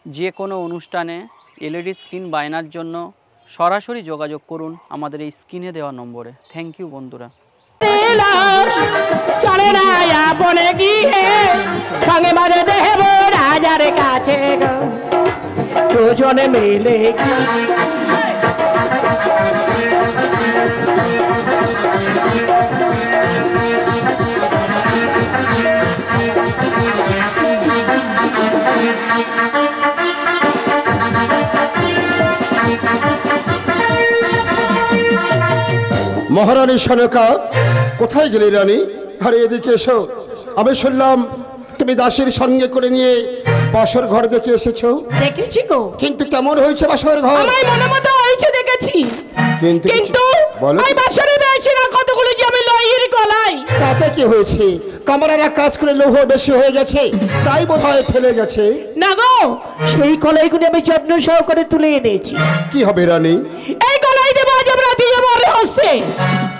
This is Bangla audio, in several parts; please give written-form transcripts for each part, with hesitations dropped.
যে কোনো অনুষ্ঠানে এলইডি স্ক্রিন বায়নার জন্য সরাসরি যোগাযোগ করুন আমাদের এই স্ক্রিনে দেওয়া নম্বরে। থ্যাংক ইউ বন্ধুরা। চলে না আপনে গিয়ে সঙ্গে মাঝে দেব রাজার কাছে দুজনে মিলে মহারানী সনকা, কোথায় গেলে রানী? আরে এদিকে এসো। আমি শুনলাম তুমি দাসীর সঙ্গে করে নিয়ে বাসর ঘর দেখে এসেছো। দেখেছি গো। কিন্তু কেমন হয়েছে বাসর ঘর? আমার মনে মতো হয়েছে দেখেছি, কিন্তু এই বাসরে বেশি না কতগুলো যে আমি লইয়ের গলাই। তাতে কি হয়েছে? কামরারা কাজ করে লৌহ বেশি হয়ে গেছে, তাই বোধহয় ফেলে গেছে। না গো, সেই কলাইগুলো আমি যত্ন সহকারে তুলে এনেছি। কি হবে রানী? এই কলাই দেব আজ আমরা দিয়ে মরে হচ্ছে।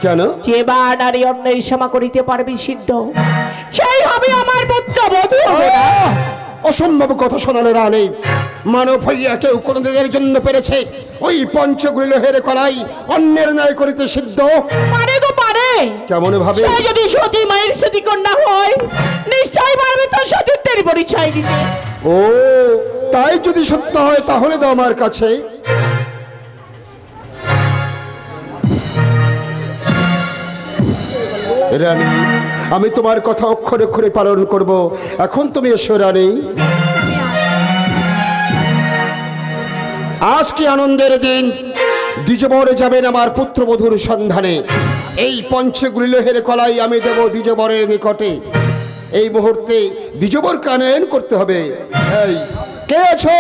কেন? যে বা নারী অন্যায় ক্ষমা করিতে পারবে সিদ্ধ, সেই হবে আমার পুত্রবধূ। অসম্ভব কথা শোনালে রানী। মানব হইয়া কেউ কোনদিনের জন্য পেরেছে ওই পঞ্চগুলি লোহের কলাই অন্যের ন্যায় করিতে সিদ্ধ? পারে গো পারে। কেমন ভাবে? সে যদি সতী মায়ের সতী কন্যা হয় নিশ্চয়ই পারবে তার সতীত্বের পরিচয় দিতে। ও তাই যদি সত্য হয় তাহলে দাও আমার কাছে। রানী, আমি তোমার কথা অক্ষরে অক্ষরে পালন করব। এখন তুমি এসো রানী। আজ কি আনন্দের দিন। দ্বিজবর যাবেন আমার পুত্রবধূর সন্ধানে। এই পঞ্চগুলি লোহের কলাই আমি দেব দ্বিজবরের নিকটে। এই মুহূর্তে দ্বিজবরকে আনয়ন করতে হবে। এই কে আছো?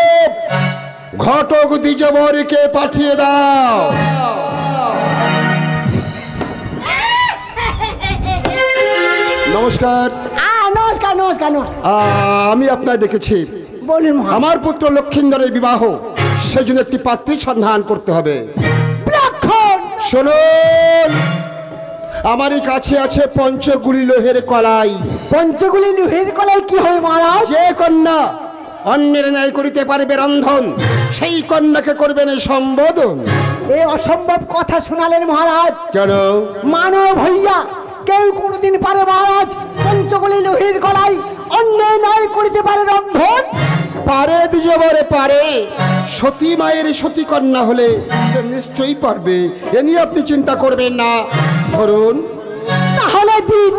ঘটক দ্বিজবরকে পাঠিয়ে দাও। নমস্কার। নমস্কার নমস্কার নমস্কার। আমি আপনার ডেকেছি। বলুন। আমার পুত্র লক্ষিন্দরের বিবাহ, সেজন্য একটি পাত্রীর সন্ধান করতে হবে। শুনুন, আমারই কাছে আছে পঞ্চগুলি লোহের কলাই। পঞ্চগুলি লোহের কলাই কি হবে মহারাজ? যে কন্যা অন্যের ন্যায় করিতে পারবে রন্ধন, সেই কন্যাকে করবেন সম্বোধন। এই অসম্ভব কথা শোনালেন মহারাজ। কেন? মানব হইয়া কেউ কোনোদিন পারে মহারাজ পঞ্চগুলি লোহের কলাই অন্যের ন্যায় করিতে পারে রন্ধন? পারে দ্বিজবরে পারে। সতী মায়ের সতী কন্যা হলে সে নিশ্চয়ই পারবে, এ নিয়ে আপনি চিন্তা করবেন না। ধরুন তাহলে দিন।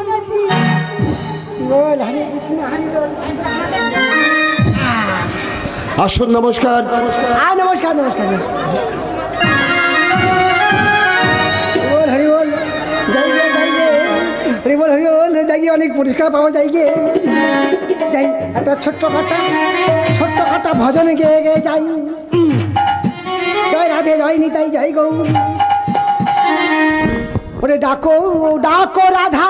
আসুন। নমস্কার। নমস্কার নমস্কার নমস্কার। হরিবল যাইগে যাইগে, হরিবল হরিবল যাইগে, অনেক পুরস্কার পাওয়া যাইগে। যাই একটা ছোট্ট খাটা ভজনে গেয়ে গেয়ে যাই। জয় রাধে জয় নিতাই জয় গৌ। ওরে ডাকো ডাকো রাধা,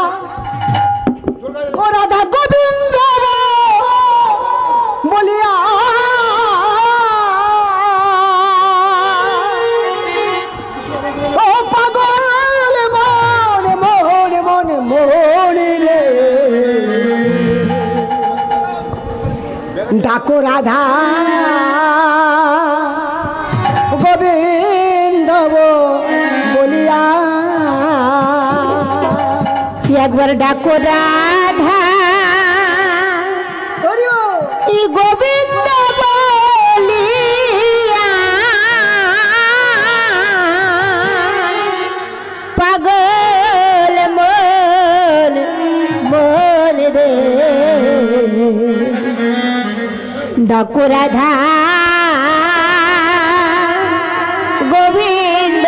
ও রাধা গোবিন্দ বলিয়া ও পাগল মন মন মন মনে রে ডাকো রাধা গোবিন্দ বলিয়া। একবার ডাকো রাধা গোবিন্দ বলিয়া, পাগল মন মন রে ডাকো রাধা গোবিন্দ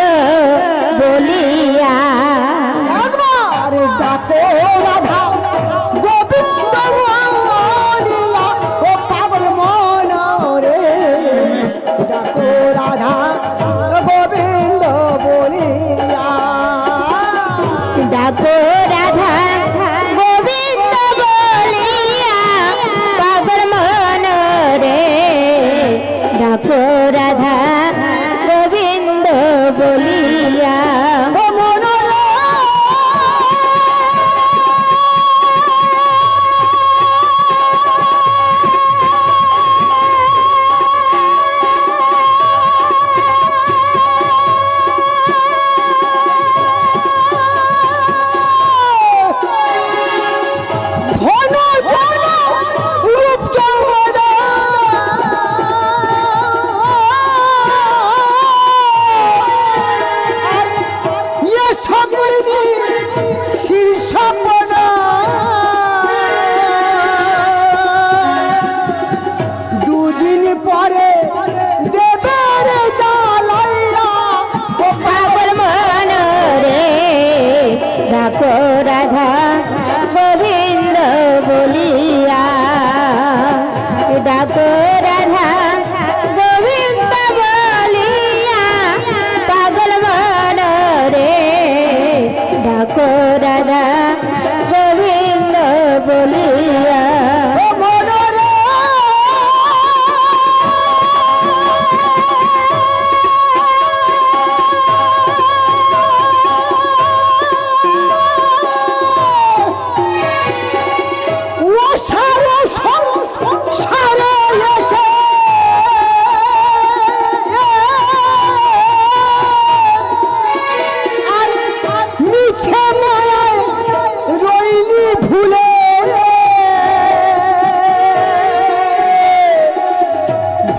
বলিয়া। ডাকো রাধা গোবিন্দ বলিয়া, ও পাগল মন রে ডাকো রাধা গোবিন্দ বলিয়া। ডাকো রাধা গোবিন্দ বলিয়া, পাগল মন রে ডাকো রাধা গোবিন্দ বলিয়া।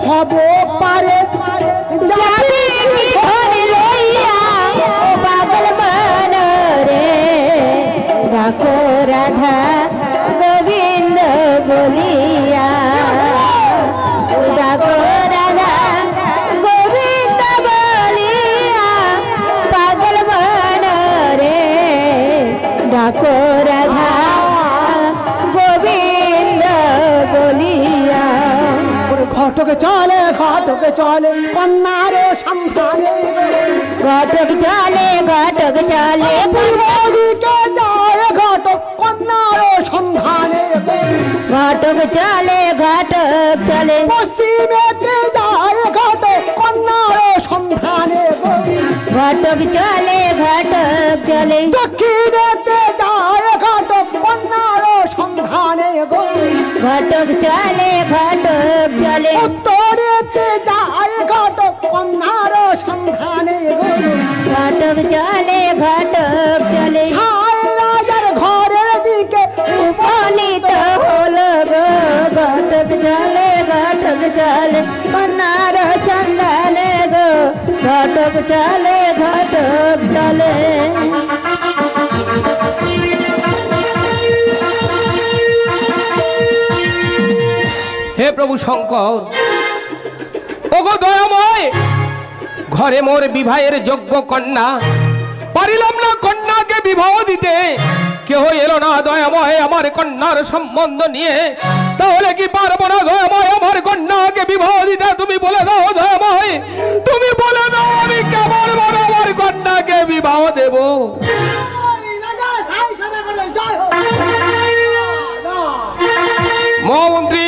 হব পারে যাবি কি ধরে লইয়া ও পাগল মন রে ডাকো রাধা গোবিন্দ বলিয়া ডাকো রাধা গোবিন্দ বলিয়া পাগল মন রে ডাকো রাধা গোবিন্দ বলিয়া ঘটক চলে কন্যার সন্ধানে ঘটক চলে পূর্ব দিকে যায় ঘটক কন্যার সন্ধানে ঘটক চলে পশ্চিমেতে যায় ঘটক কন্যার সন্ধানে ঘটক চলে দক্ষিণেতে যায় ঘটক কন্যার সন্ধানে ঘটক চলে উত্তরেতে যায় ঘটক কন্যার সন্ধানে ঘটক চলে ছায় রাজার ঘরের দিকে উপনীত হলো গো ঘটক চলে কন্যার সন্ধানে গো ঘটক চলে হে প্রভু শঙ্কর, ওগো দয়াময়, ঘরে মোর বিবাহের যোগ্য কন্যা, পারিলাম না কন্যাকে বিবাহ দিতে, কেহ এলো না দয়াময় আমার কন্যার সম্বন্ধ নিয়ে, তাহলে কি পারবো না দয়াময় আমার কন্যাকে বিবাহ দিতে? তুমি বলে দাও দয়াময়, তুমি বলে দাও আমি কেমন ভাবে আমার কন্যাকে বিবাহ দেব? মহামন্ত্রী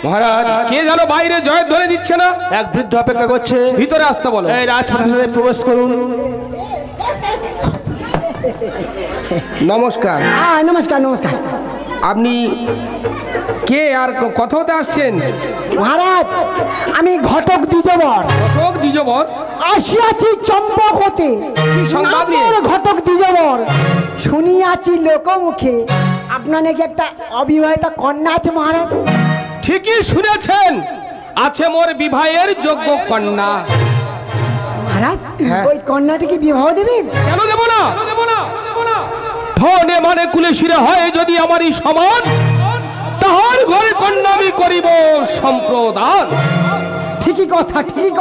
মহারাজ, কে যেন বাইরে জয় ধরে দিচ্ছে না? এক বৃদ্ধ অপেক্ষা করছে, ভিতরে আসতে বলো। এই রাজপ্রাসাদে প্রবেশ করুন। নমস্কার। নমস্কার। আপনি কে আর কথা হতে আসছেন? মহারাজ, আমি ঘটক দ্বিজবর আসিয়াছি চম্পক হতে। সংবাদ নিয়ে? ঘটক দ্বিজবর শুনিয়াছি লোকমুখে আপনার নাকি একটা অবিবাহিতা কন্যা আছে মহারাজ। ঠিকই শুনেছেন, আছে মোর বিবাহের যোগ্য কন্যা। মহারাজ, ওই কন্যাটিকে বিবাহ দেবেন? কেন দেব না? ধনে মানে কুলে শিরে হয় যদি আমারই সমান, তাহার ঘরে কন্যা আমি করিব সম্প্রদান। ঠিকই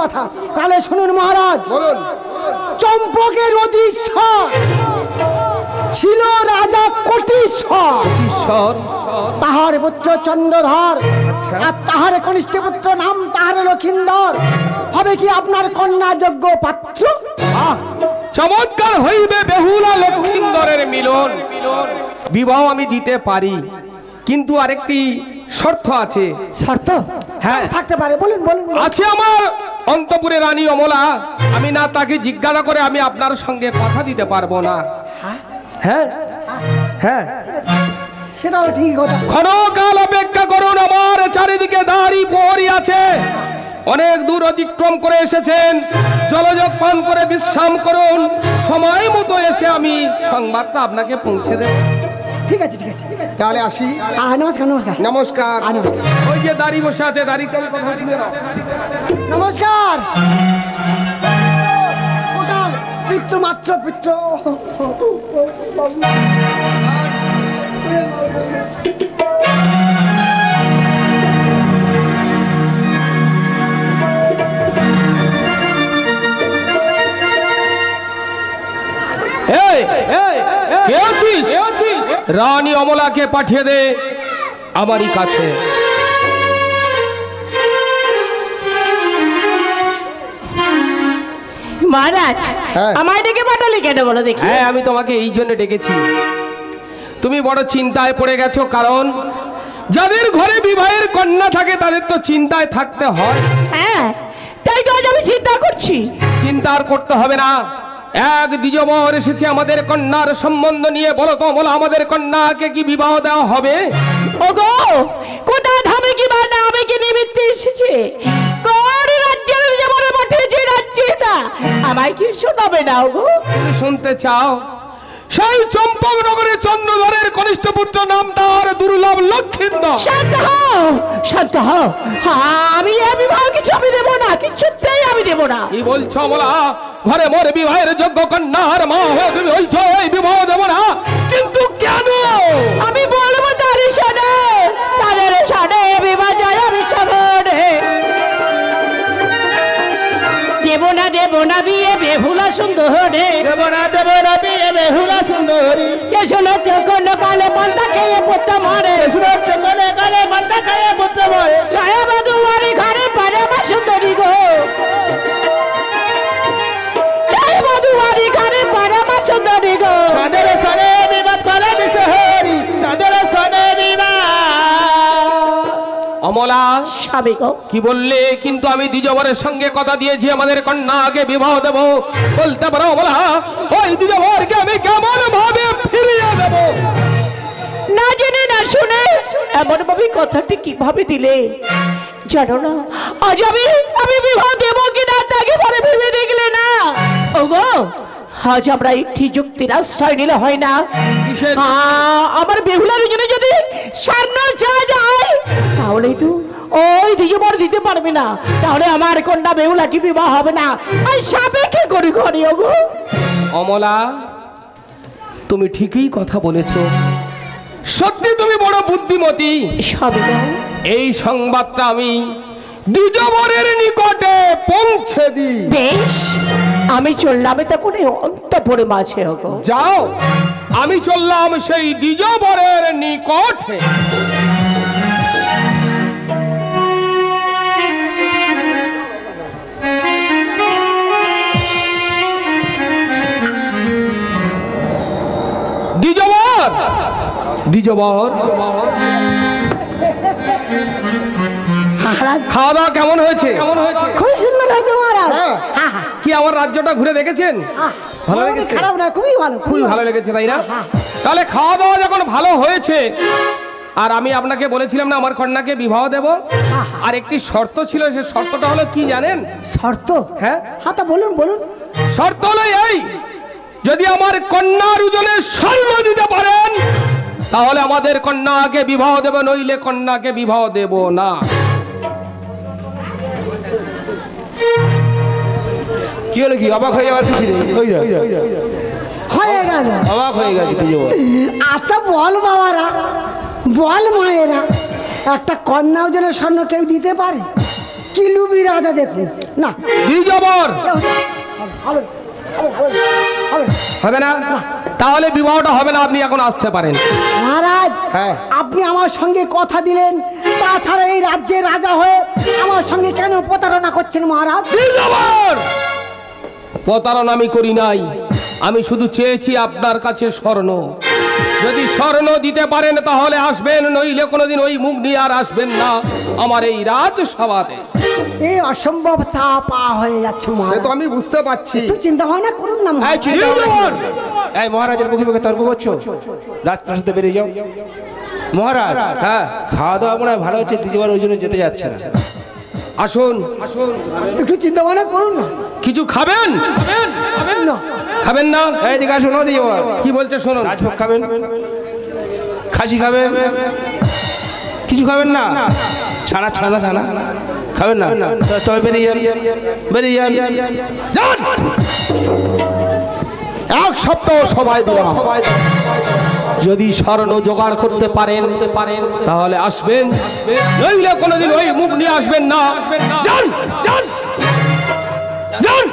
কথা। তাহলে শুনুন মহারাজ, চম্পকের অধীশ্বর ছিল রাজা কোটিশ্বর, তাহার পুত্র চন্দ্রধর, আর তাহার কনিষ্ঠ পুত্র নাম তাহার লক্ষিন্দর। হবে কি আপনার কন্যা যোগ্য পাত্র? চমৎকার হইবে বেহুলা লক্ষিন্দরের মিলন। বিবাহ আমি দিতে পারি, কিন্তু আরেকটি শর্ত আছে। শর্ত? হ্যাঁ থাকতে পারে, বলুন। আছে আমার অন্তপুরে রানী অমলা, আমি না তাকে জিজ্ঞাসা করে আমি আপনার সঙ্গে কথা দিতে পারবো না। হ্যাঁ, সেটাও ঠিক কথা। ক্ষণকাল অপেক্ষা করুন, আমার চারিদিকে দাঁড়ি প্রহরী আছে, অনেক দূর অতিক্রম করে এসেছেন, জলযোগ পান করে বিশ্রাম করুন, সময় মতো এসে আমি সংবাদটা আপনাকে পৌঁছে দেব। ঠিক আছে। তাহলে আসি। নমস্কার। ওই যে দাঁড়ি বসে আছে, দাঁড়িতে নমস্কার। পিতৃ মাত্র পিতৃ। রানী অমলাকে পাঠিয়ে দে আমারই কাছে। মহারাজ, আমায় ডেকে পাঠালি কেন বলো দেখি? হ্যাঁ, আমি তোমাকে এই জন্য ডেকেছি, তুমি বড় চিন্তায় পড়ে গেছো, কারণ যাদের ঘরে বিবাহের কন্যা থাকে তাদের তো চিন্তায় থাকতে হয়। হ্যাঁ, তাই তো আজ আমি চিন্তা করছি। চিন্তা আর করতে হবে না, এক দ্বিজবর এসেছে আমাদের কন্যার সম্বন্ধ নিয়ে। বলো তো অমলা, আমাদের কন্যাকে কি বিবাহ দেওয়া হবে? ওগো, কোথা ধামে কি বা নামে কি নিমিত্তে এসেছে? কোন রাজ্যের দ্বিজবরে পাঠিয়েছে রাজ্যেটা? আমায় কি শোনাবে না ওগো? তুমি শুনতে চাও? সেই চম্পক নগরে চন্দ্রধরের কনিষ্ঠ পুত্র নাম তার দুর্লভ লক্ষিন্দর। শান্ত হও। আমি বিবাহ কিছু আমি না। কি বলছো অমলা? ঘরে মোর বিবাহের যোগ্য কন্যার মা হয়ে তুমি বলছো এই বিবাহ দেব না, কিন্তু কেন? আমি বলবো তার সাথে তাদের সাথে বিবাহ যায় আমি সামনে দেব না বিয়ে বেহুলা সুন্দরী, দেব না বিয়ে বেহুলা সুন্দরী, কে শোনো চোখন কালে পান্তা খেয়ে পুত্র মরে, শুনো চোখে কালে মাথা খাইয়ে পুত্র মরে, ছায়া বাদুয়ারি ঘরে পারে মা সুন্দরী গো, ছায়া বাদুয়ারি ঘরে পারে মা সুন্দরী গো, চাঁদের সনে বিবাদ করে বিশহরি, চাঁদের সনে বিবাদ। অমলা স্বামী গো কি বললে? কিন্তু আমি দ্বিজবরের সঙ্গে কথা দিয়েছি আমাদের কন্যাকে বিবাহ দেব। বলতে পারো অমলা ওই দ্বিজবরকে আমি কেমন ভাবে ফিরিয়ে দেব? না জেনে না শুনে এমন ভাবে কথাটি কিভাবে দিলে জানো না? আজ আমি বিবাহ দেব কিনা তাকে পরে ভেবে দেখলে না। ওগো আজ আমরা একটি যুক্তির আশ্রয় নিলে হয় না? কিসের? আমার বেহুলার জন্য যদি স্বর্ণ চা যায় তাহলে তো ওই দ্বিজবর দিতে পারবে না, তাহলে আমার কন্যা বেহুলা কি বিবাহ হবে না? আর সাপেক্ষে করি করি। ওগো অমলা তুমি ঠিকই কথা বলেছ, সত্যি তুমি বড় বুদ্ধিমতী। স্বামী গো এই সংবাদটা আমি দ্বিজবরের নিকটে পৌঁছে দিই। বেশ আমি চললাম তা করে অন্তপুরে মাঝে। ওগো যাও, আমি চললাম সেই দ্বিজবরের নিকটে। দ্বিজবর দ্বিজবর মহারাজ খাওয়া দাওয়া কেমন হয়েছে? খুব সুন্দর হয়েছে মহারাজ। কি আমার রাজ্যটা ঘুরে দেখেছেন? ভালো মোটামুটি লেগেছে? খারাপ না, খুবই ভালো, খুবই ভালো লেগেছে তাই না? তাহলে খাওয়া দাওয়া যখন ভালো হয়েছে, আর আমি আপনাকে বলেছিলাম না আমার কন্যাকে বিবাহ দেব, আর একটি শর্ত ছিল, সে শর্তটা হলো কি জানেন? শর্ত? হ্যাঁ হ্যাঁ তা বলুন বলুন। শর্ত হলো এই, যদি আমার কন্যার ওজনে স্বর্ণ দিতে পারেন তাহলে আমাদের কন্যাকে বিবাহ দেব, নইলে কন্যাকে বিবাহ দেব না। কি হলো? কি অবাক হয়ে যাওয়ার কিছু নেই, হয়ে গেল। অবাক হয়ে গেছে দ্বিজবর। আচ্ছা বল বাবারা, বল মায়েরা, একটা কন্যা ওজনের স্বর্ণ কেউ দিতে পারে? কি লুবি রাজা দেখুন না। দ্বিজবর হবে হবে হবে না, তাহলে বিবাহটা হবে না, আপনি এখন আসতে পারেন। মহারাজ, হ্যাঁ। আপনি আমার সঙ্গে কথা দিলেন, তাছাড়া এই রাজ্যের রাজা হয়ে আমার সঙ্গে কেন প্রতারণা করছেন মহারাজ? দ্বিজবর প্রতারণা আমি করি নাই, আমি শুধু চেয়েছি আপনার কাছে স্বর্ণ। যদি স্বর্ণ দিতে পারেন তাহলে আসবেন, নইলে কোনোদিন ওই মুখ নিয়ে আর আসবেন না আমার এই রাজসভাতে। এই অসম্ভব চাপা হয়ে যাচ্ছে সে মহারাজ। তো আমি বুঝতে পারছি। একটু চিন্তা ভাবনা করুন না এই মহারাজ। চিন্তা ভাবনা কি? এই মহারাজের মুখে মুখে তর্ক করছো, রাজপ্রাসাদে বেরিয়ে যাও। মহারাজ হ্যাঁ খাওয়া দাওয়া মনে হয় ভালো হচ্ছে, দ্বিজবর ওই জন্য যেতে যাচ্ছে না। আসুন। একটু চিন্তা ভাবনা করুন না। কিছু খাবেন? না খাবেন না? এই দিকে আসুন, দ্বিজবর কি বলছে শুনুন। রাজভোগ খাবেন, খাসি খাবেন, কিছু খাবেন না? ছানা ছানা ছানা খাবেন না? তবে বেরিয়ে যান, বেরিয়ে যান। যান। এক সপ্তাহ সবাই দিলাম। যদি স্বর্ণ জোগাড় করতে পারেন তাহলে আসবেন, নইলে কোনোদিন ওই মুখ নিয়ে আসবেন না। যান যান যান।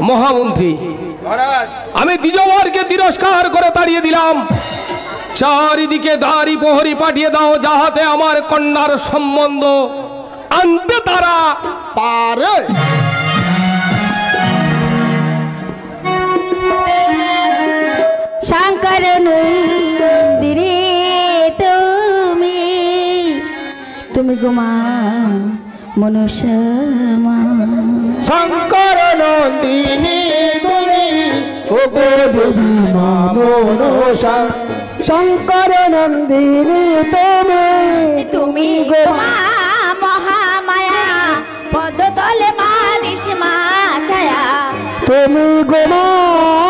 মহামন্ত্রী, আমি দ্বিজবরকে তিরস্কার করে তাড়িয়ে দিলাম। চারিদিকে দাঁড়ি প্রহরী পাঠিয়ে দাও, যাহাতে আমার কন্যার সম্বন্ধ আনতে তারা পারে। শঙ্কর নন্দিরে তুমি গোমা মনুষ্যমা। শঙ্কর নন্দিনী তুমি, ও গো দেবী মা মনসা। শঙ্কর নন্দিনী তুমি গোমা মহামায়া, পদতলে মারিস মা ছায়া। তুমি গোমা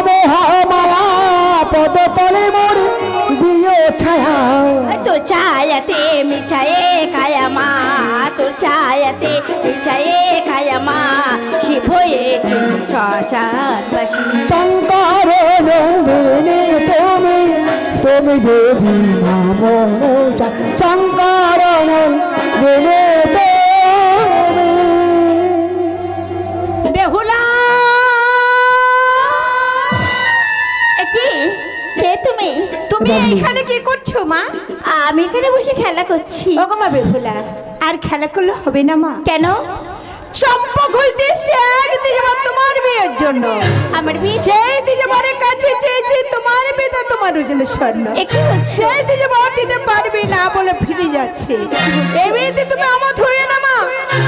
মহামায়া, পদ তলে মোর দিও ছায়া। তো ছায়াতে মিছায়ে কায়া মা, তো ছায়াতে মিছায়ে পাশানবাসী। শঙ্কর নন্দিনী তুমি তুমি দেবী মা মনসা, শঙ্কর নন্দিনী তুমি। বেহুলা, কি কে তুমি? তুমি এখানে কি করছো মা? আমি এখানে বসে খেলা করছি। ওগো মা বেহুলা, আর খেলা করলে হবে না মা। কেন? চম্পক হইতে একদিকে যাবার তোমার বিয়ের জন্য, আমার বিয়ে? সেই দিকে বারের কাছে চেয়েছি তোমার বিয়ে, তোমার ওজনে স্বর্ণ। সেই দিকে বার দিতে পারবি না বলে ফিরে যাচ্ছে। এই বিয়েতে তুমি আমত হয়ে না মা।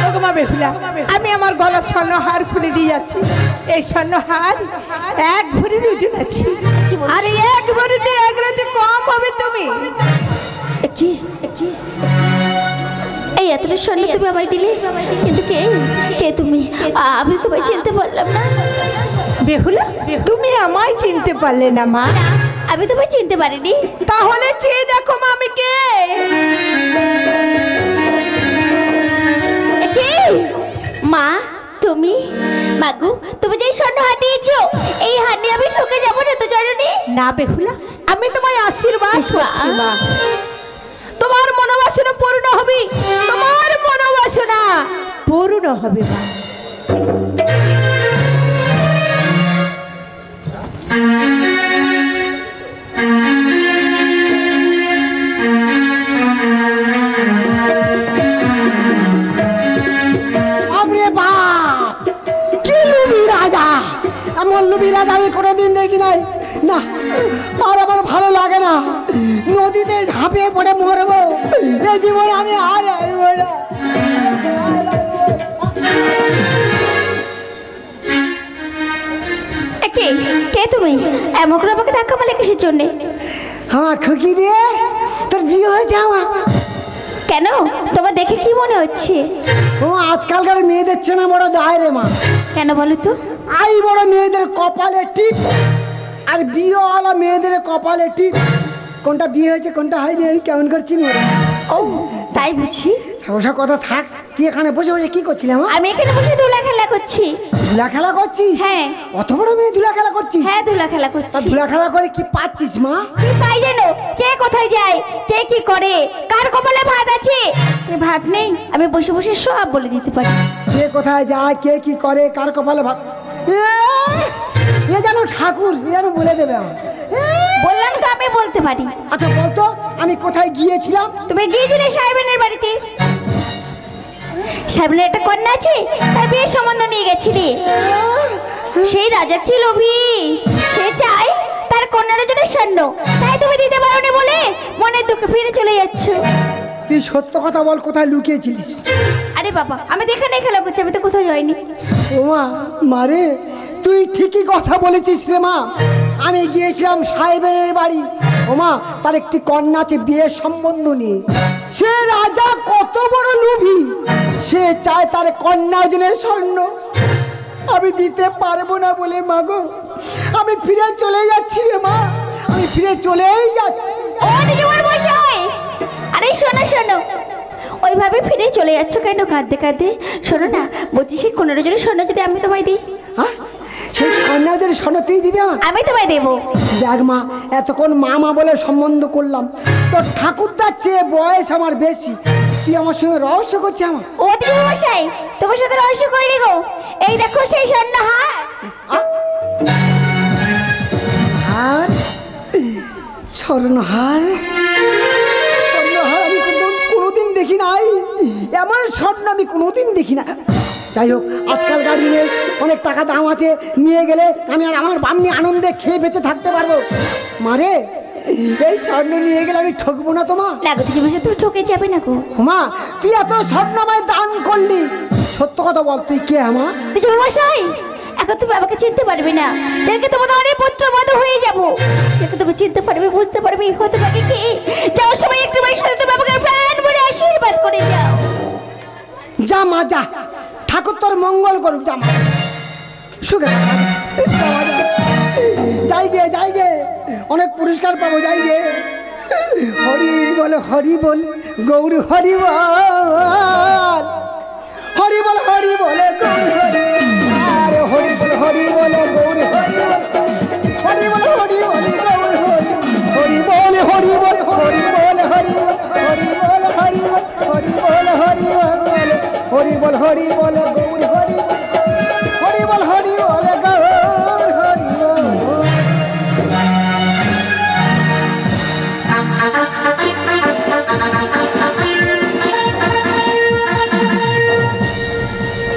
ওগো মা বেহুলা, আমি আমার গলার স্বর্ণ হার খুলে দিয়ে যাচ্ছি। এই স্বর্ণ হার এক ভরির ওজন আছে, আর এক ভরিতে এক রাতে কম হবে। তুমি কি এই এতটা স্বর্ণ তুমি আমায় দিলে, কিন্তু কে কে তুমি? আমি তোমায় চিনতে পারলাম না। বেহুলা, তুমি আমায় চিনতে পারলে না মা? আমি তোমায় চিনতে পারিনি। তাহলে চেয়ে দেখো মা, আমি কে? কে? মা তুমি? মাগু, তুমি যে স্বর্ণ হার দিয়েছো, এই হার নিয়ে আমি ঠকে যাবো না তো জননী? না বেহুলা, আমি তোমায় আশীর্বাদ করছি মা। তোমার মনোবাসনা পূর্ণ হবে, তোমার মনোবাসনা পূর্ণ হবে মা। বাপরে বাপ, কি লুবি রাজা! এমন লুবি রাজা আমি কোনোদিন দেখি নাই। না, আর আমার ভালো লাগে না। নদীতে ঝাঁপিয়ে পড়ে মরবো, এই জীবন আমি আর আসবো না। কে কে তুমি? এমন করে আমাকে ধাক্কা মারলে কিসের জন্যে? হ্যাঁ খুকি দিয়ে তোর বিয়ে হয়েছে আমার। কেন? তোমার দেখে কি মনে হচ্ছে? ও আজকালকার মেয়েদের চেনা বড় যায় রে মা। কেন বলো তো? আই বড় মেয়েদের কপালে টিপ, আর বিয়েওয়ালা মেয়েদের কপালে টিপ। কোনটা বিয়ে হয়েছে কোনটা হয়নি আমি কেমন করছি মরে। ও তাই বুঝি। ওসব কথা থাক, তুই এখানে বসে বসে কি করছিলাম? আমি এখানে বসে ধুলা খেলা করছি। ধুলা খেলা করছিস? হ্যাঁ। অত বড় মেয়ে ধুলা খেলা করছিস? হ্যাঁ, ধুলা খেলা তা করছি। ধুলা খেলা করে কি পাচ্ছিস মা? কি পাই জানো? কে কোথায় যায়, কে কি করে, কার কপালে ভাত আছে, কে ভাত নেই, আমি বসে বসে সব বলে দিতে পারি। কে কোথায় যায়, কে কি করে, কার কপালে ভাত, এ যেন ঠাকুর, এ যেন বলে দেবে আমার। বললাম তো আমি বলতে পারি। আচ্ছা বলতো আমি কোথায় গিয়েছিলাম? তুমি গিয়েছিলে সাহেবেনের বাড়িতে। সাহেবের একটা কন্যা আছে, তার বিয়ের সম্বন্ধ নিয়ে গেছিলে। সেই রাজা কি লোভী, সে চায় তার কন্যার জন্য স্বর্ণ, তাই তুমি দিতে পারো না বলে মনের দুঃখে ফিরে চলে যাচ্ছ। তুই সত্য কথা বল, কোথায় লুকিয়েছিলিস? আরে বাবা, আমি তো এখানে খেলা করছি, আমি তো কোথাও যাইনি। ও মা, মারে তুই ঠিকই কথা বলেছিস রে মা। আমি গিয়েছিলাম সাহেবের বাড়ি। ও মা, তার একটি কন্যা আছে বিয়ের সম্বন্ধ নিয়ে। সে রাজা কত বড় লোভী, সে চায় তার কন্যার জন্য স্বর্ণ। আমি দিতে পারবো না বলে মাগো আমি ফিরে চলে যাচ্ছি রে মা, আমি ফিরে চলেই যাচ্ছি। ও দিদিমার মশাই, আরে শোনো শোনো, ওইভাবে ফিরে চলে যাচ্ছ কেন কাঁদতে কাঁদতে? শোনো না, বলছি সেই কোনের জন্য স্বর্ণ যদি আমি তোমায় দিই। হ্যাঁ, সেই কন্যার জন্য স্বর্ণ তুই দিবি আমার? আমি তোমায় দেবো। দেখ মা, এতক্ষণ মা বলে সম্বন্ধ করলাম, তোর ঠাকুরদার চেয়ে বয়স আমার বেশি, তুই আমার সঙ্গে রহস্য করছিস আমার? ও দিদিমার মশাই, তোমার সাথে রহস্য করিনি গো। এই দেখো সেই স্বর্ণ হার। হার? স্বর্ণহার? স্বর্ণহার আমি কোনোদিন দেখি নাই, এমন স্বর্ণ আমি কোনোদিন দেখি না। যাই হোক, আজকালকার দিনে অনেক টাকা দাম আছে, নিয়ে গেলে আমি আর আমার বামনি আনন্দে খেয়ে বেঁচে থাকতে পারবো। মারে এই স্বর্ণ নিয়ে গেলে আমি ঠকবো না তোমা? লাগো দিদিমার সাথে তুমি ঠকে যাবে না গো। মা তুই এত স্বর্ণ আমায় দান করলি, সত্য কথা বল তুই কে আমার? দিদিমার মশাই, এখন তুমি আমাকে চিনতে পারবে না, দেখে তোমার অনেক পুত্রবধ হয়ে যাবো। দেখে তুমি চিনতে পারবে, বুঝতে পারবে হতে পারে কি। যাওয়ার সময় একটু বার শুনে তুমি আমাকে প্রাণ ভরে আশীর্বাদ করে যাও। যা মা যা, ঠাকুর তোর মঙ্গল করুক, যা মা, সুখে থাক মা, যা মা, যা। যাই গে অনেক পুরস্কার পাবো, যাই গে। হরি বল গৌর হরি বল, হরি বল গৌর হরি, আরে হরি বল হরি বল গৌর হরি হরি বল হরি বল গৌর হরি বল।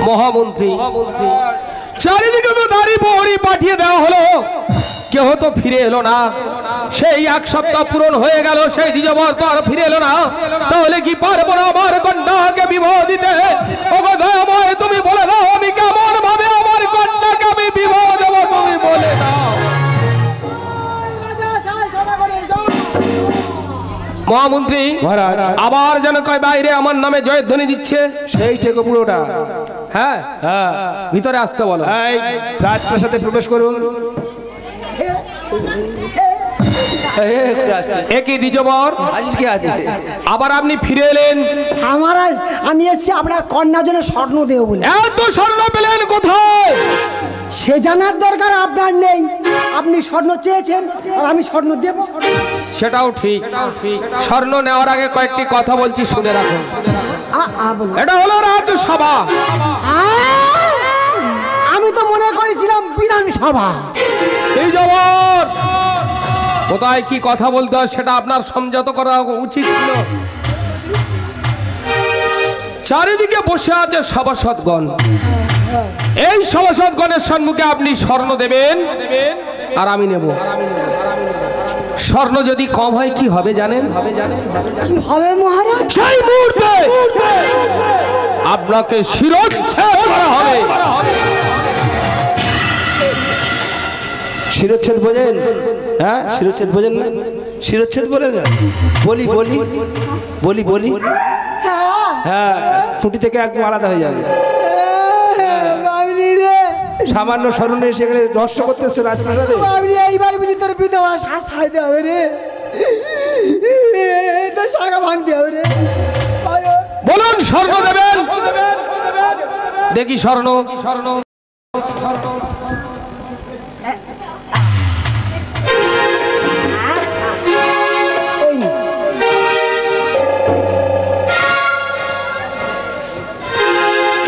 মহামন্ত্রী চারিদিকে তো দাড়ি বহরি পাঠিয়ে দেওয়া হলো, কেউ তো ফিরে এলো না। সেই এক সপ্তাহ পূরণ হয়ে গেল, সেই দ্বিজবর তো আর ফিরে এলো না। তাহলে কি পারবো না আমার কন্যাকে বিবাহ দিতে? ওগো দয়াময়, তুমি বলে দাও আমি কেমন ভাবে আমার কন্যাকে আমি বিবাহ দেবো, তুমি বলে দাও। মহামন্ত্রী মহারাজ আবার যেন কয় বাইরে আমার নামে জয়ধ্বনি দিচ্ছে। সেই ঠেকো পুরোটা। হ্যাঁ হ্যাঁ, ভিতরে আসতে বলো। এই রাজপ্রাসাদে প্রবেশ করুন। একই দ্বিজবর আজ কি আছে? আবার আপনি ফিরে এলেন। মহারাজ আমি এসেছি আপনার কন্যার জন্য স্বর্ণ দেব বলে। এত স্বর্ণ পেলেন কোথায়? সে জানার দরকার আপনার নেই। আপনি স্বর্ণ চেয়েছেন আর আমি স্বর্ণ দেব। সেটাও ঠিক। স্বর্ণ নেওয়ার আগে কয়েকটি কথা বলছি, শুনে রাখুন। বলুন। এটা হলো রাজসভা। আমি তো মনে করেছিলাম বিধানসভা। এই জবর কোথায় কি কথা বলতে হয় সেটা আপনার সংযত করা উচিত ছিল। চারিদিকে বসে আছে সভাসদগণ। এই সভাসদগণের সম্মুখে আপনি স্বর্ণ দেবেন আর আমি নেব। স্বর্ণ যদি কম হয় কি হবে জানেন? কি হবে মহারাজ? সেই মুহূর্তে আপনাকে শিরচ্ছেদ করা হবে। শিরচ্ছেদ বোঝেন? হ্যাঁ, শিরচ্ছেদ বোঝেন না? শিরচ্ছেদ বলে না, বলি বলি বলি বলি। হ্যাঁ, খুঁটি থেকে একদম আলাদা হয়ে যাবে। সামান্য স্মরণে সেখানে রহস্য করতেছে রাজপ্রাসাদে। এইবার বুঝি তোর বিধবা সাইতে হবে রে, তোর শাখা ভাঙতে হবে রে। বলুন স্বর্ণ দেবেন? দেখি স্বর্ণ।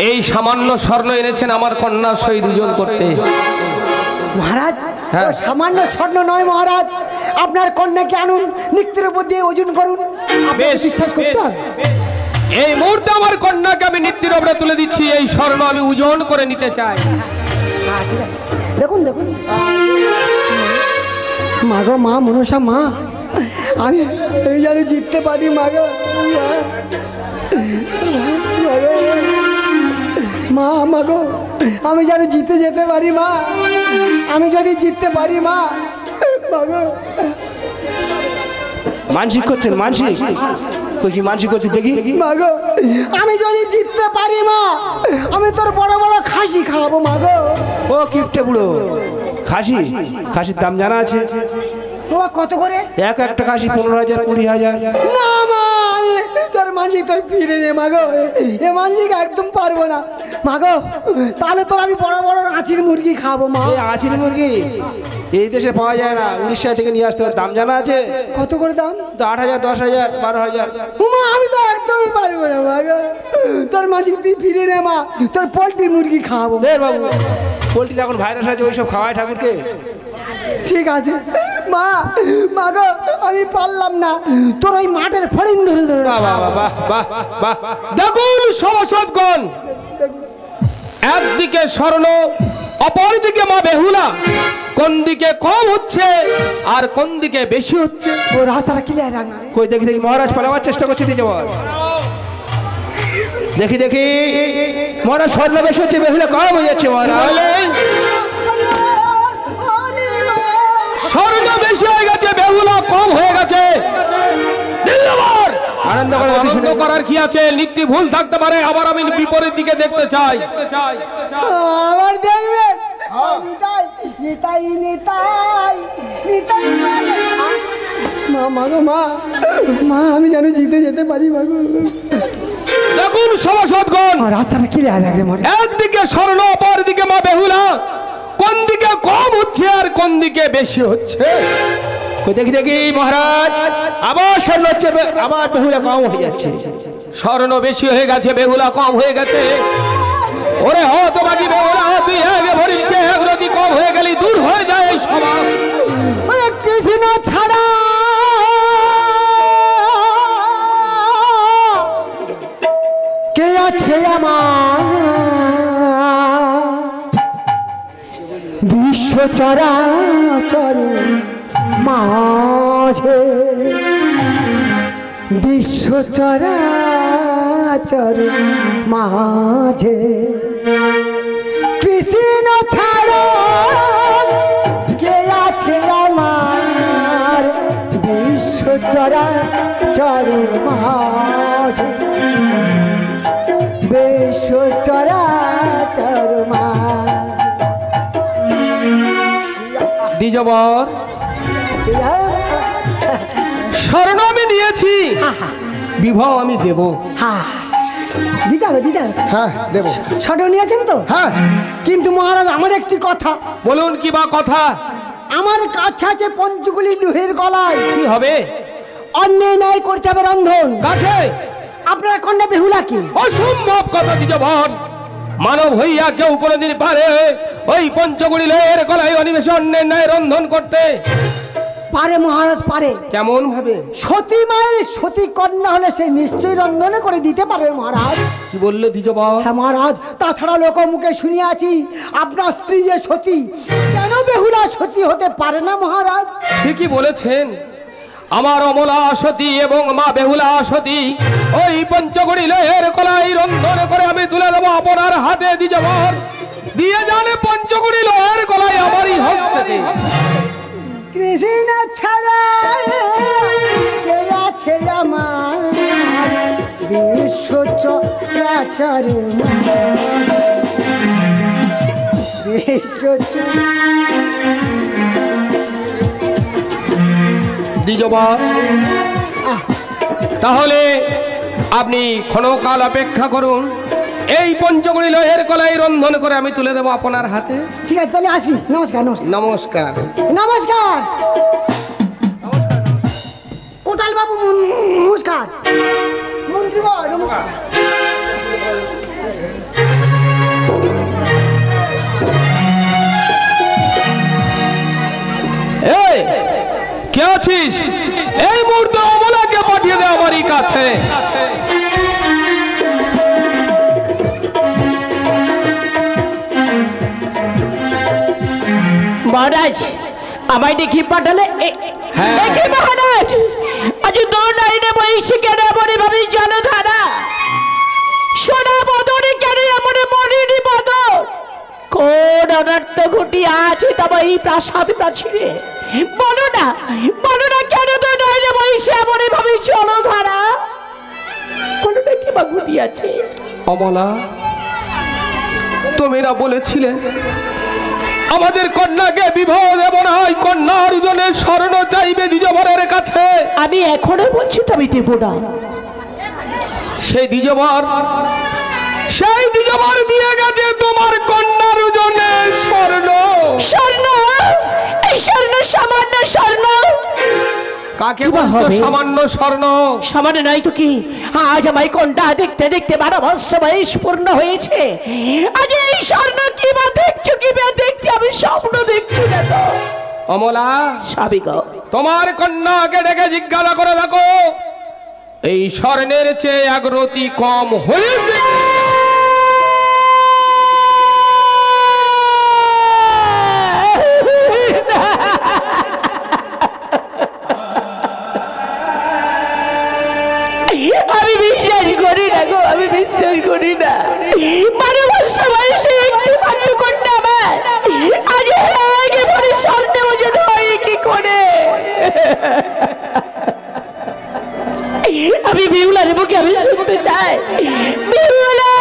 এই সামান্য স্বর্ণ এনেছেন আমার কন্যার সহিত ওজন করতে। মহারাজ হ্যাঁ। ও সামান্য স্বর্ণ নয় মহারাজ, আপনার কন্যাকে আনুন, নিত্যের উপর দিয়ে ওজন করুন। আপনাকে বেশ, বিশ্বাস করতে হবে। এই মুহূর্তে আমার কন্যাকে আমি নিত্যের উপরে তুলে দিচ্ছি। এই স্বর্ণ আমি ওজন করে নিতে চাই। ঠিক আছে, দেখুন দেখুন। মা গো মা মনসা মা, আমি এই জানি জিততে পারি মা গো। মা মা গো, আমি যেন জিতে যেতে পারি মা। আমি যদি জিততে পারি মা, মা গো। মানসিক করছেন? মানসিক কই কি মানসিক করছে দেখি? মা গো, আমি যদি জিততে পারি মা, আমি তোর বড় বড় খাসি খাওয়াবো মা গো। ও কিপটে বুড়ো, খাসি? খাসির দাম জানা আছে? বাবা কত করে? একটা খাসি 15,000 20,000। না মা, তোর মানসিক তোর ফিরে নে মা গো। এ মানসিক একদম পারবো না মা গো। তাহলে তোর আমি বড় বড় আঁচির মুরগি খাবো মা। এই আঁচিল মুরগি এই দেশে পাওয়া যায় না, উড়িষ্যা থেকে নিয়ে আসতে হয়। দাম জানা আছে? কত করে দাম? তো 8,000 10,000 12,000। মা আমি তো একদমই পারবো না মা গো। তোর মানসিক তুই ফিরে নে মা, তোর পোল্ট্রি মুরগি খাওয়াবো। বাবু, পোল্ট্রির এখন ভাইরাস আছে, ওইসব খাওয়ায় ঠাকুরকে। ঠিক আছে মা, মা গো আমি পারলাম না, তোর ওই মাঠের ফড়িং ধরে ধরে। বাহ বাহ বাহ বাহ বাহ। দেখুন সভাসদগণ, একদিকে স্বর্ণ, অপরদিকে মা বেহুলা। কোন দিকে কম হচ্ছে আর কোন দিকে বেশি হচ্ছে? ও রাস্তাটা ক্লিয়ার রাখ না। কই দেখি দেখি, মহারাজ পালাবার চেষ্টা করছে দিয়ে যাওয়ার। দেখি দেখি, মহারাজ স্বর্ণ বেশি হচ্ছে, বেহুলা কম হয়ে যাচ্ছে। মহারাজ স্বর্ণ বেশি হয়ে গেছে, বেহুলা কম হয়ে গেছে। আনন্দ করে আনন্দ করার কি আছে? নীতি ভুল থাকতে পারে, আবার আমি বিপরীত দিকে দেখতে চাই। আবার দেখবে নিতাই নিতাই নিতাই নিতাই। মা মা গো মা, মা আমি যেন জিতে যেতে পারি মা গো। দেখুন সভাসদগণ, রাস্তাটা ক্লিয়ার রাখলে মরে। একদিকে স্বর্ণ, অপরদিকে মা বেহুলা। কোন দিকে কম হচ্ছে আর কোন দিকে বেশি হচ্ছে? কই দেখি দেখি, মহারাজ আবার স্বর্ণ হচ্ছে, আবার বেহুলা কম হয়ে যাচ্ছে। স্বর্ণ বেশি হয়ে গেছে, বেহুলা কম হয়ে গেছে। ওরে হতবাগি বেহুলা, তুই এক ভরির চেয়ে এক রতি কম হয়ে গেলি, দূর হয়ে যায় এই স্বভাব। ওরে কৃষ্ণ ছাড়া কে আছে আমার বিশ্ব চরাচর মাঝে, বিশ্ব চরাচর মাঝে কৃষ্ণ ছাড়া কে আছে আমার বিশ্ব চরাচর মাঝে, বিশ্ব চরাচর মাঝে। দ্বিজবর, স্বর্ণ আমি নিয়েছি, বিবাহ আমি দেব। দিতে হবে, দিতে হবে। হ্যাঁ দেব। শর্ট নিয়েছেন তো? হ্যাঁ। কিন্তু মহারাজ আমার একটি কথা। বলুন কি বা কথা? আমার কাছে আছে পঞ্চগুলি লোহের গলায়। কি হবে? অন্যায় ন্যায় করতে হবে রন্ধন। কাকে? আপনার কন্যা বেহুলা কি? অসম্ভব কথা দ্বিজবর। মানব হইয়া কেউ কোনোদিন পারে ওই পঞ্চগুড়ি লোহের গলায় অনিমেষে অন্যের ন্যায় রন্ধন করতে? পারে মহারাজ, পারে। কেমন ভাবে? সতী মায়ের সতী কন্যা হলে সে নিশ্চয়ই রন্ধনে করে দিতে পারবে মহারাজ। কি বললে দ্বিজবর? হ্যাঁ মহারাজ, তাছাড়া লোক মুখে শুনিয়াছি আপনার স্ত্রী যে সতী, কেন বেহুলা সতী হতে পারে না মহারাজ? ঠিকই বলেছেন। আমার অমলা সতী এবং মা বেহুলা সতী ওই পঞ্চগুড়ি লোহের গলায় রন্ধন করে আমি তুলে দেবো আপনার হাতে দ্বিজবর। দিয়ে জানে পঞ্চগুড়ি লোহের গলায় আমারই হস্তে। কৃষ্ণ ছাড়া কে আছে আমার বিশ্ব চরাচর বিশ্ব দ্বিজবর, তাহলে আপনি ক্ষণকাল অপেক্ষা করুন। এই পঞ্চগুড়ি লোহের গলায় রন্ধন করে আমি তুলে দেবো আপনার হাতে। ঠিক আছে, তাহলে আসি। নমস্কার। নমস্কার নমস্কার। নমস্কার কোটাল বাবু, নমস্কার। মন্ত্রী বাবু নমস্কার। এই কে আছিস? এই মুহূর্তে অমলাকে পাঠিয়ে দে আমারই কাছে। মহারাজ আমায় দেখি পাঠালে? দেখি মহারাজ, আজ দৌড়াইনে বইছি কেন এমন ভাবে জনধারা? সোনা বদরে কেন এমন মরিনি বদর? কোন অনর্থ ঘটি আছে তবে এই প্রাসাদ প্রাচীরে? বলো না, বলো না, কেন দৌড়াইনে বইছি এমন ভাবে জনধারা? বলো না কি বা ঘটি আছে? অমলা, তুমি না বলেছিলে আমাদের কন্যাকে বিবাহ দেব না, কন্যার জন্য স্বর্ণ চাইবে দ্বিজবরের কাছে? আমি এখনো বলছি তো আমি দেব না। সেই দ্বিজবর দিয়ে গেছে তোমার কন্যার জন্য স্বর্ণ। স্বর্ণ? এই স্বর্ণ সামান্য স্বর্ণ? কাকে বলছো সামান্য স্বর্ণ? সামান্য নয় তো কি? আজ আমায় কন্যা দেখতে দেখতে 12 বছর বয়স পূর্ণ হয়েছে। আজ এই স্বর্ণ কি বা দেখছো, কি বা দেখছি? আমি স্বপ্ন দেখছি না তো। অমলা, স্বামী গো, তোমার কন্যাকে ডেকে জিজ্ঞাসা করে দেখো এই স্বর্ণের চেয়ে এক রতি কম হয়েছে? আমি বিশ্বাস করি না গো, আমি বিশ্বাস করি না। 12 বছর বয়সে একটু মাত্র কন্যা আমার, আজ আগে পরে স্বর্ণে ওজন হয় কি করে? আমি বেহুলার মুখে আমি শুনতে চাই, বেহুলা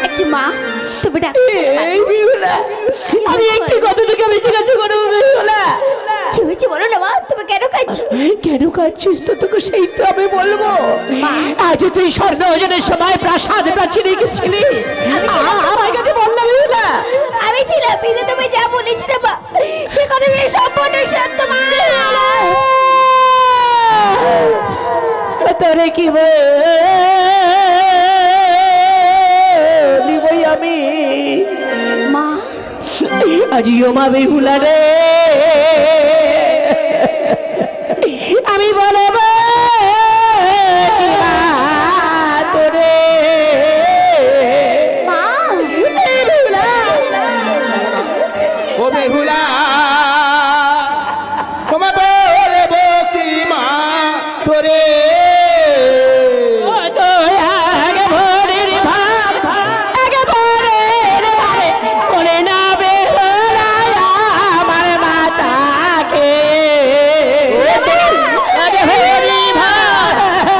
একটু মা, তুমি এই বেহুলা, আমি একটি কথা তোকে আমি জিজ্ঞাসা করবো বেহুলা, কি হয়েছে বলো না মা, তুমি কেন কাঁদছো? কেন কাঁদছিস তো তোকে সেই তো আমি বলবো। আজ তুই স্বর্ণ ওজনের সময় প্রাসাদ প্রাচীরে গেছিলিস, আমার কাছে বললাম বেহুলা। আমি ছিলাম, পিতা তুমি যা বলেছিলে মা সে কথা যে সম্পূর্ণ সত্য মা। তোরে কি বলিবই আমি মা আজিও মা বেহুলা রে আমি বলব তোরে মা ও বেহুলা তোমার বলবো কি মা তোরে আগে ভোরের ভাব আগে ভোরের ভাবে ওরে না বেহুলা আমার মাতাকে আগে হরি ভাব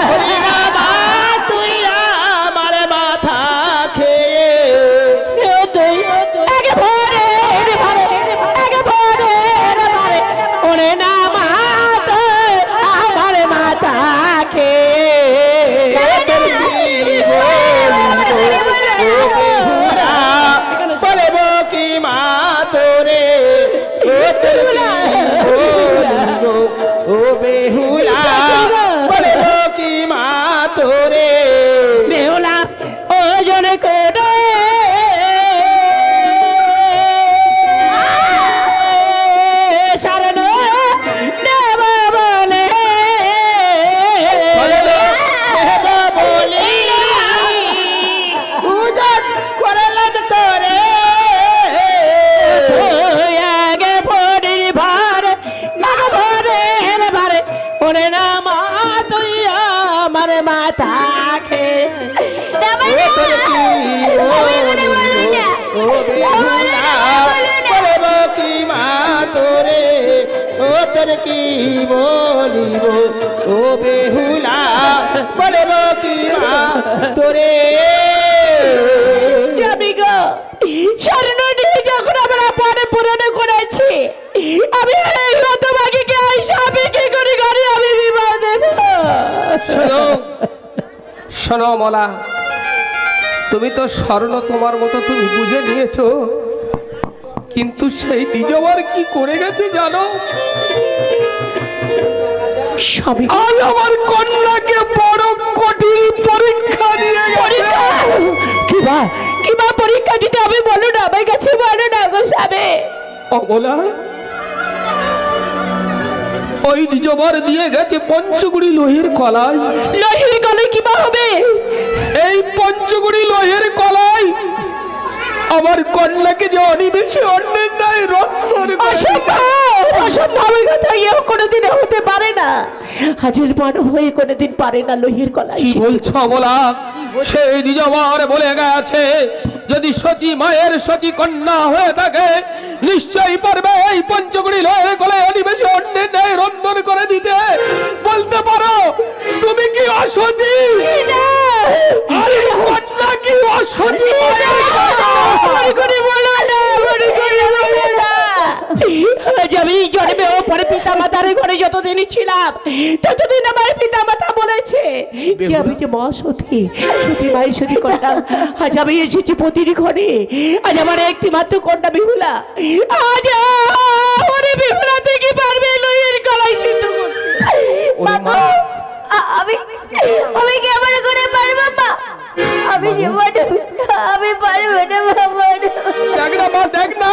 হরি রামা তুই আমার মাথা খেয়ে আগে ভোরের ভাবে আগে ভোরের ভাবে ওরে না মাতা আমার মাতাকে বলবো কি মা তোরে ও বেহুলা বলবো কি মা তোরে বেহুলা ওজন করে শরণ দেব বলে বলি উজন করলাম তোরে আগে পড়ির ভার মাগ ভরের ভারে ওরে না মা তুই আমার মাথা খে বলবো কি মা তোরে ও তোর কি বলিব ও বেহুলা বলবো কি মা তোরে আমি গো শরণ নিয়ে যখন আমরা পরে পুরনো করেছি আমি এই হতভাগী কে আমি কি করে ঘরে আমি বিবাহ দেব শোনো শোনো মলা, তুমি তো স্বর্ণ তোমার মতো তুমি বুঝে নিয়েছো, কিন্তু সেই দ্বিজবার কি করে গেছে জানো? স্বামী আজ আমার কন্যাকে বড় কঠিন পরীক্ষা দিয়ে গেছে। কিবা পরীক্ষা দিতে হবে বলো না, আমার কাছে বলো না গো স্বামী। অমলা, ওই দ্বিজবার দিয়ে গেছে পঞ্চগুড়ি লোহের কলাই। লোহের কলাই কিবা হবে? এই পঞ্চগুড়ি লোহের কলাই আমার কন্যাকে যে অনিমেষে অন্যের ন্যায় রক্তর অসম্ভব কথা, এও কোনোদিন হতে পারে না। হাজির মানব হয়ে কোনোদিন পারে না লোহের কলাই। কি বলছো অমলা? সেই দ্বিজবার বলে গেছে যদি সতী মায়ের সতী কন্যা হয়ে থাকে নিশ্চয়ই পারবে এই পঞ্চগুড়ি লোহের কলাই অনিমেষে অন্যের ন্যায় রন্ধন করে দিতে। বলতে পারো তুমি কি অসতী? আরে কন্যা কি অসতী? আমি জন্মে ও পরে পিতা মাতার ঘরে যতদিনই ছিলাম ততদিন আমার পিতা মাতা বলেছে যে আমি যে মা সতী, সতী মায়ের সতী কন্যা। আজ আমি এসেছি পতির ঘরে, আজ আমার একটি মাত্র কন্যা বিহুলা। আজ ওরে বিহুলা থেকে পারবে লোহের গলায় সিদ্ধ করতে। আমি কেমন করে পারবো মা? আমি যে আমি পারবো না বাবা। দেখ না মা, দেখ না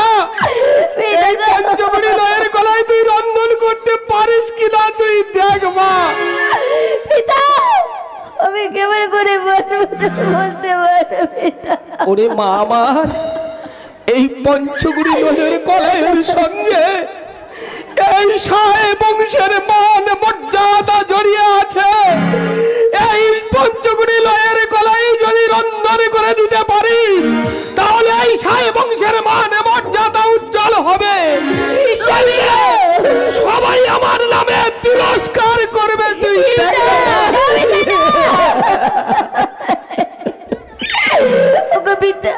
এই পঞ্চগুড়ি লোহের কলাই তুই রন্ধন করতে পারিস কিনা তুই দেখ মা। পিতা আমি কেমন করে পারবো তুমি বলতে পারো পিতা? ওরে মা আমার, এই পঞ্চগুড়ি লোহের কলাইয়ের সঙ্গে এই সাহেব বংশের মান মর্যাদা জড়িয়ে আছে। এই পঞ্চগুড়ি লোহের কলাই যদি রন্ধন করে দিতে পারিস তাহলে এই সাহেব বংশের মান মর্যাদা উজ্জ্বল হবে। সবাই আমার নামে তিরস্কার করবে। তুই ওগো পিতা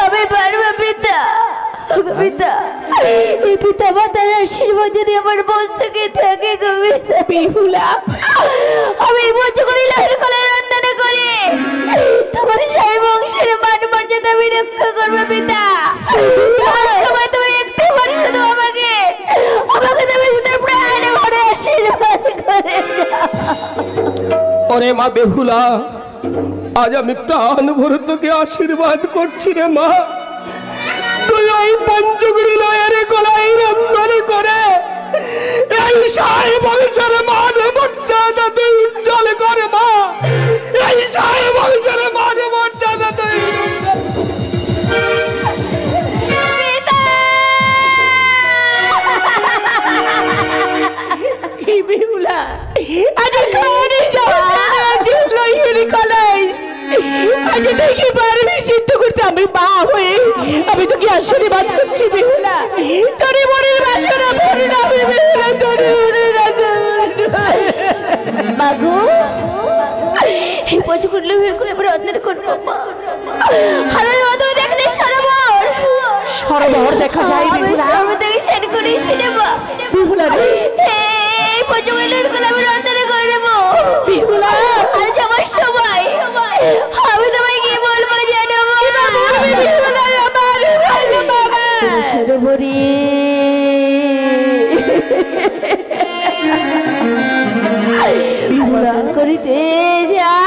আমি পারবো পিতা। ওগো পিতা, এই পিতা মাতার আশীর্বাদ যদি আমার বস্তুকে থাকে গো পিতা। বিহুলা আমি পঞ্চগুড়ি লোহের কলাই রন্ধন করে তোমার সাই বংশের মান মর্যাদা আমি রক্ষা করবো পিতা। সবাই তুমি একটু বার শুধু আমাকে তুমি শুধু প্রাণ ভরে আশীর্বাদ করে যাও। ওরে মা বেহুলা, আজ আমি প্রাণ ভরে তোকে আশীর্বাদ করছি রে মা। তুই ওই পঞ্চগুড়ি লয়ের গলায় রন্ধন করে এই সাই বংশের মান মর্যাদা তুই উজ্জ্বল করে মা। এই সাই বংশের মান মর্যাদা তুই বেহুলা আজ খাওয়ানি আজ দেখি পারবি সিদ্ধ করতে। আমি মা হয়ে আমি তোকে আশীর্বাদ করছি বেহুলা। তোর মনের বাসনা পূর্ণ হবে বেহুলা, তোর মনের মাগো এই পঞ্চকুণ্ডলী বের করে আমরা অন্যায় করবো। হারার মতো দেখলে সরোবর সরোবর দেখা যায় বেহুলা। সরোবর থেকে ছেড়ে করে সিনেমা বেহুলা রে, এই পঞ্চকুণ্ডলী বের করে আমরা অন্যায় করবো বেহুলা। আর যাবার সময় আমি তোমায় কি বলবো জানো বেহুলা আমার ভালো বাবা সরোবরে বিমান করিতে যাই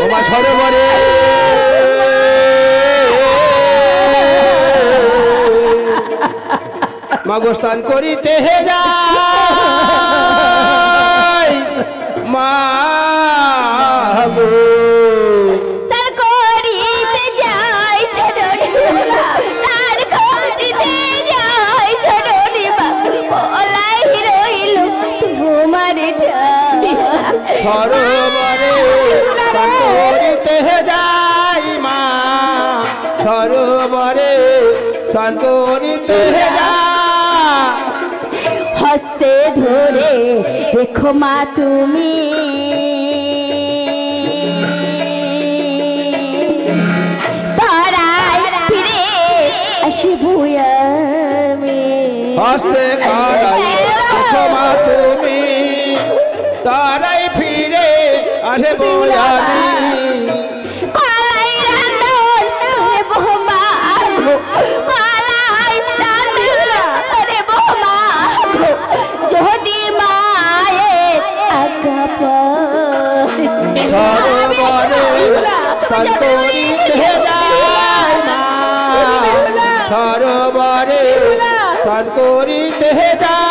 তোমার সরোবরে মাগো স্নান করিতে যাই মা গো। চার করিতে যাই চরণে চার করিতে যাই চরণে বলাই রইল তোমার সরোবরে স্নান করিতে যাই মা, সরোবরে স্নান করিতে যাই। হস্তে ধরে দেখো মা তুমি তারাই ফিরে আসিব আমি। হস্তে কারাই দেখো মা তুমি তারাই ফিরে আসে বলামি। কলাই রান্ধন রে বহমা গো, কলাই রান্ধন রে বহমা গো, যদি মায়ে আজ্ঞা পাই। সরোবরে স্নান করিতে যাই মা, সরোবরে স্নান করিতে যাই।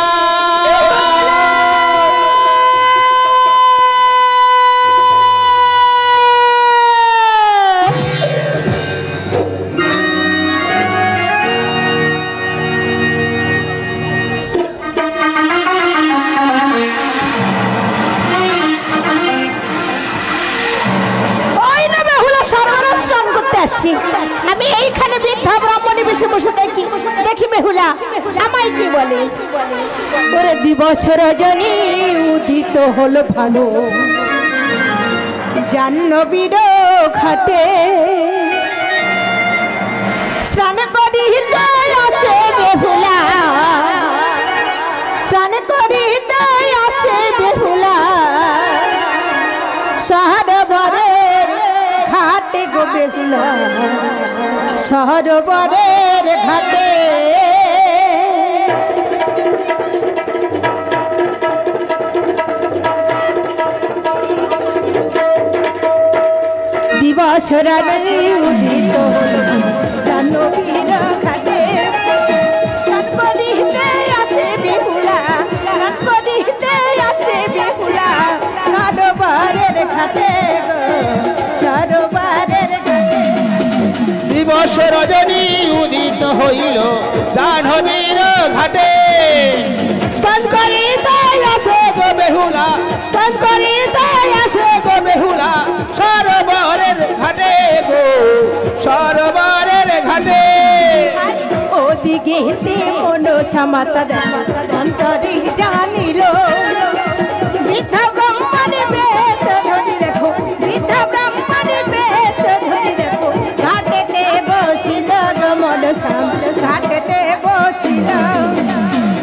ওই না বেহুলা সরোবরে স্নান করতে আসছি। আমি এইখানে বৃদ্ধা ব্রাহ্মণী বেশি বসে দেখি দেখি বেহুলা আমায় কি বলে, ওরে দিবস রজনী উদিত হলো ভালো জাহ্নবীর ঘাটে, স্নান করিতে আসে বেহুলা, স্নান করিতে আসে বেহুলা সরোবরের ঘাটে গো বেহুলা, সরোবরের ঘাটে। দিবস রাত্রি উদিত হলো জাহ্নবীর ঘাটে, স্নান করিতে আসে বেহুলা, স্নান করিতে আসে বেহুলা সরোবরের ঘাটে গো, সরোবরের ঘাটে। দিবস রজনী উদিত হইল জাহ্নবীর ঘাটে, স্নান করিতে আসে গো বেহুলা, স্নান করিতে আসে গো বেহুলা সরোবরের ঘাটে গো, সরোবরের ঘাটে। ওদিকে মনসামাতা অন্তরে জানিল, বৃদ্ধা ব্রাহ্মণের বেশ ধরি দেখো, বৃদ্ধা ব্রাহ্মণের বেশ ধরি দেখো, ঘাটেতে বসিল গো মনসাম, ঘাটেতে বসিল।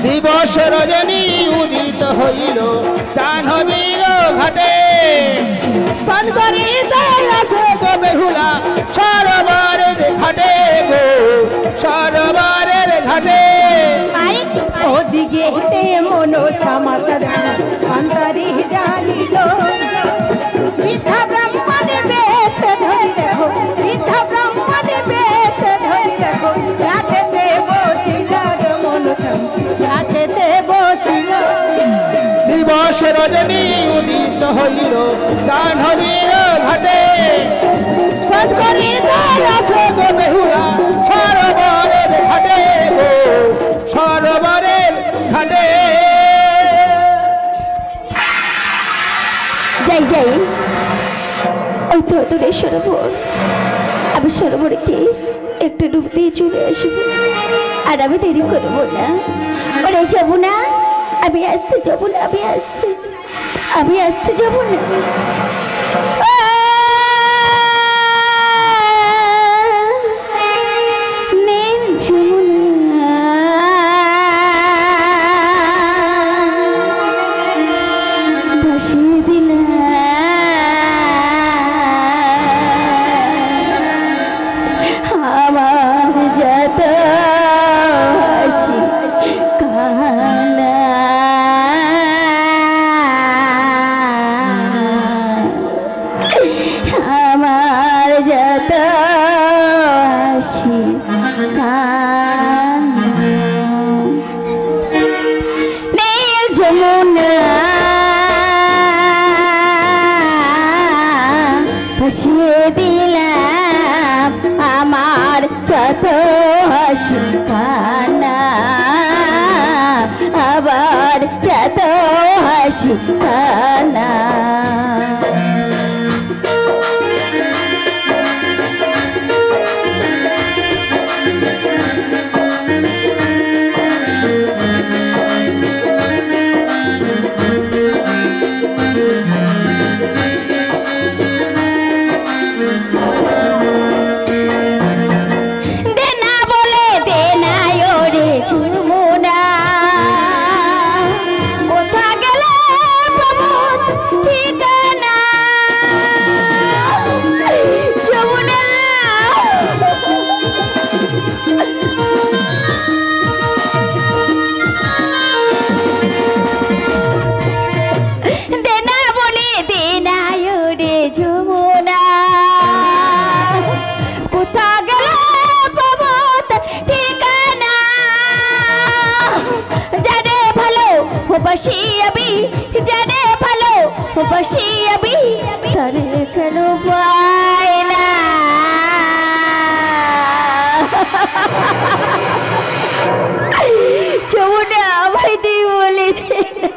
দিবস রজনী উদিত হইল জাহ্নবীর ঘাটে, স্নান করিতে আসে গো বেহুলা সরোবরের গো সরোবরের ঘাটে। আরে ওদিকে মনসা মাতার অন্তরে জানিল বৃদ্ধা ব্রাহ্মণের বেশ ধরি দেখো, বৃদ্ধা ব্রাহ্মণের বেশ ধরি দেখো, রাতেতে বসিল মনসা, রাতেতে বসিল। দিবস রজনী উদিত হইল জাহ্নবীর ঘাটে, সৎকরি আছে গো বেহুলা সরোবরের ঘাটে গো সরোবরের ঘাটে। যাই যাই, ওই তো দূরে সরোবর, আমি সরোবরকে একটু ডুব দিয়ে চলে আসবো, আর আমি দেরি করবো না। ওরে যাবো না, আমি আসতে যাবো না, আমি আসতে যাবো না। নীল যমুনা ভাসিয়ে দিলাম আমার যত হাসি কান্না, আমার যত হাসি কান্না। নীল যমুনা ভাসিয়ে দিলাম আমার যত হাসি কান্না, আবার যত হাসি কান্না। দেনা বলে দেনা ওরে যমুনা, কোথা গেলে পাবো ঠিকানা? যমুনা দেনা বলে দেনা ওরে যমুনা, কোথা গেলে পাবো তার ঠিকানা? জানে ভালো বাসি আমি, জানে ভালো বাসি আমি, তারে কেন পাই না? যমুনা আমায় তুই বলে দে না,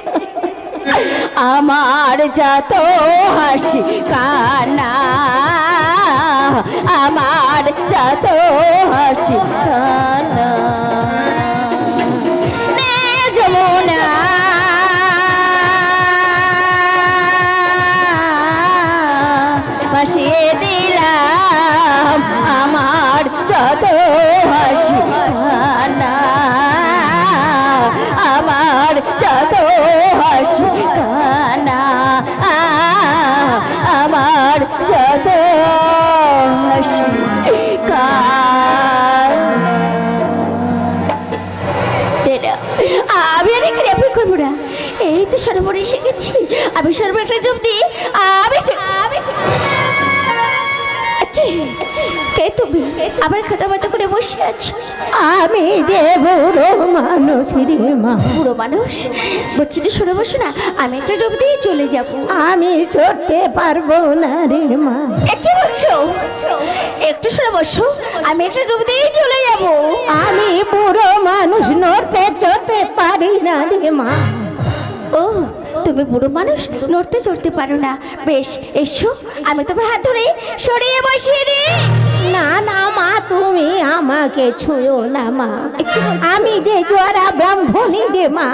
আমার যত হাসি কান্না, আমার যত হাসি কান্না। নে যমুনা ভাসিয়ে দিলাম আমার যত হাসি কান্না, আমার যত হাসি কান্না, আমার যত হাসি কান্না। আমি আর এখানে অপেক্ষা করবো না, এই তো সরোবরে এসে গেছি, আমি সরোবর একটা ডুব দিই। কে তুমি আবার খাটা মাথা করে বসে আছো? আমি যে বুড়ো মানুষ রে মা। বুড়ো মানুষ বলছি তো সরে বসো না, আমি একটা ডুব দিয়ে চলে যাব। আমি চড়তে পারবো না রে মা। কি বলছো? একটু সরে বসো, আমি একটা ডুব দিয়ে চলে যাব। আমি বুড়ো মানুষ, নড়তে চড়তে পারি না রে মা। ও তুমি বুড়ো মানুষ, নড়তে চড়তে পারো না, বেশ এসো আমি তোমার হাত ধরে সরিয়ে বসিয়ে দিই। না না মা, তুমি আমাকে ছুঁয়ো না মা, আমি যে জোয়ারা ব্রাহ্মণী রে মা।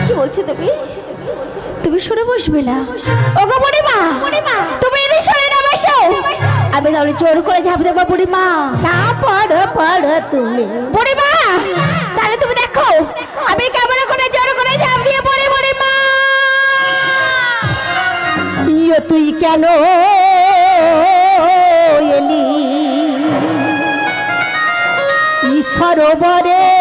কি বলছো তুমি? তুমি সরে বসবে না? ওগো বুড়িমা, তুমি এদিকে সরে না বসো, আমি তাহলে জোর করে ঝাঁপ দেবো বুড়িমা। না পড়ো পড়ো তুমি বুড়িমা, তাহলে তুমি দেখো আমি কেমন করে জোর করে ঝাঁপ দিয়ে পড়ি। বুড়িমা তুই কেন এলি? সরোবরে